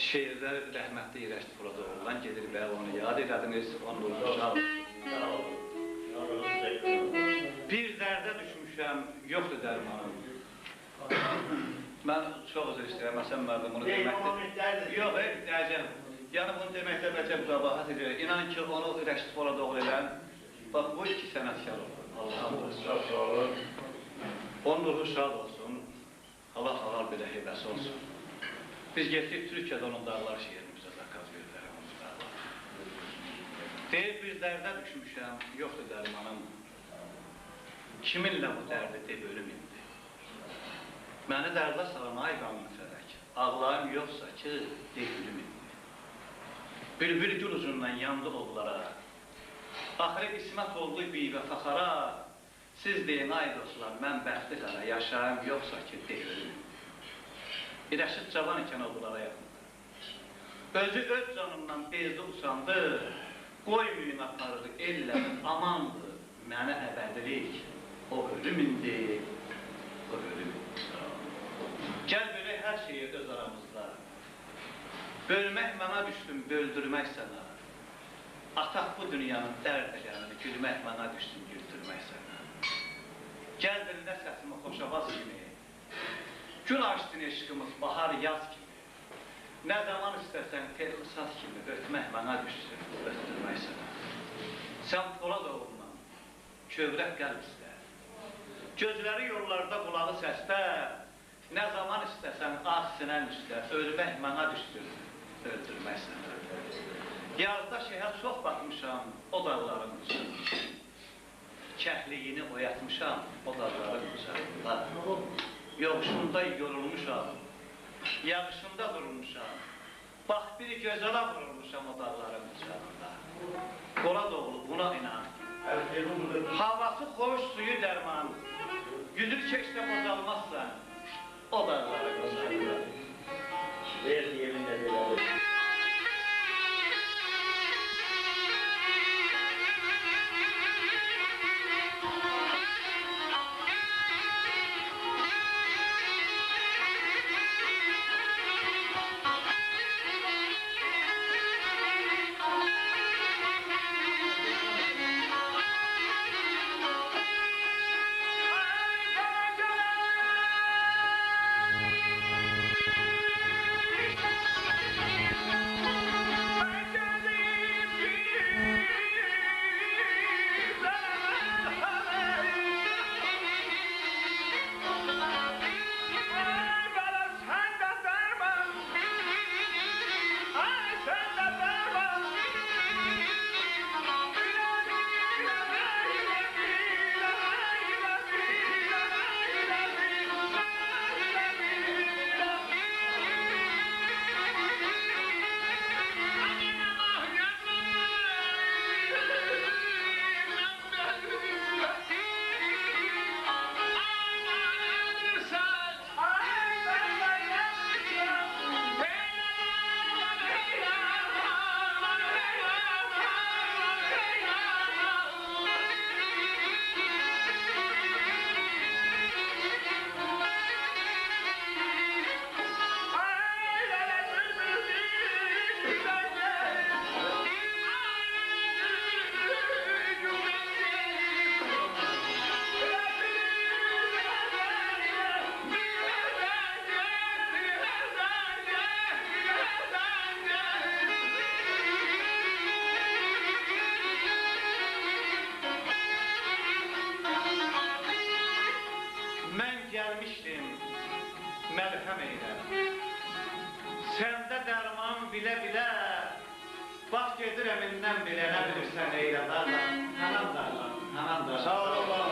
şeirlər rəhmətli İrəşdi Furadoğlu'dan gedir və onu yad edədiniz, onun ruhu şad. Bir dərdə düşmüşəm, yoxdur dərmanım. Mən çox özür istəyirəm, Həsən müəllim bunu deməkdir. Yox, dəyəcəm. Yəni bunu deməkdə bəlkə qabahat edir. İnan ki, onu İrəşdi Furadoğlu edən, bax bu iki sənətkar olur. Allah'ım. Onun ruhu şad olsun. Allah halal bir də heybəsi olsun. Biz getdik Türkiyədə onun dağlar şeirini bizə zakaz verirlər. Deyir, bir dərdə düşmüşəm, yoxdur dərmanım. Kiminlə bu dərdi deyib ölüm indi. Məni dərdə salan ay qanlı fələk. Ağlayım yoxsa ki, deyib ölüm indi. Bülbül gül ucundan yandı oğlara. Axırı qismət oldu bivə faxara. Siz deyin ay dostlar, mən bəxti qara, yaşayım yoxsa ki, deyib ölüm indi. İrəşid cavan ikən oğullara yaxındı. Özü öz canımdan bezdi usandı. Qoymayın apardı, ellərin amandı. Mənə əbədilik, o ölüm indi, o ölüm indi. Gəl belə hər şeyi öz aramızda. Bölmək mənə düşdüm, böldürmək sənə. Ataq bu dünyanın dərd ələni, gülmək mənə düşdüm, güldürmək sənə. Gəl dildə səsimi xoşavaz kimi. Gül açdın eşqimiz, bahar yaz kimi. Nə zaman istərsən tel qısas kimi, ötmək mənə düşsün, ötdürmək sənə. Sən Polad oğlundan, kövrək qəlb istər. Gözləri yollarda, qulağı səsdə. Nə zaman istərsən ağ sinən üstə, ölmək mənə düşsün, öldürmək sənə. Yazda şəhər çox baxmışam, o dağların ucunda. Kəhliyini oyatmışam, o dağların ucunda. Yoxuşunda yorulmuşam, yağışında durulmuşam. Bax bir gözələ vurulmuşam o dağların ucunda. Qoladoğlu buna inan. Havası xoş, suyu dərman. Yüzü keçdə bozalmazsan, o dağların ucunda. Ver yeminlə belədir. Məlhəm eylə, səndə dərman bilə-bilə, bax gedirəm indən belə, nə bilirsən eylə, darlan, hənam darlan, hənam darlan. Sağ ol, Allah.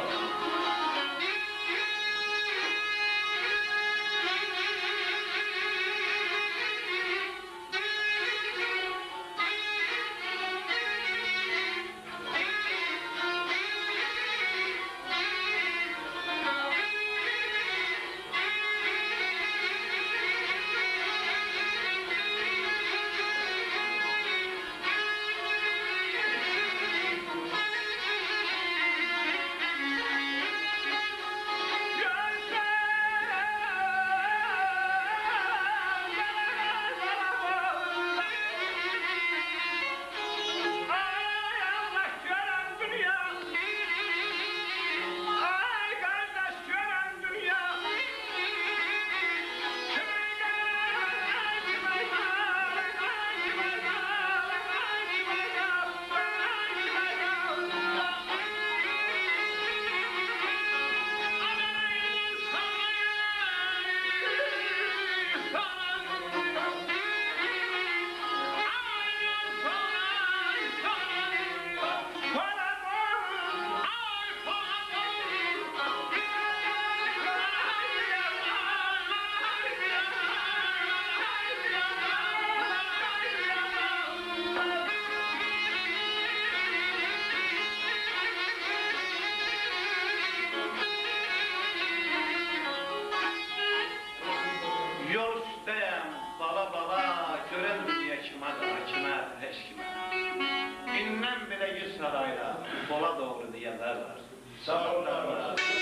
Yol üstəyəm, bala, görənməyə kimə, heç kimə. İndən belə yüz sarayla, bola doğru deyərlər var. Sağ olun.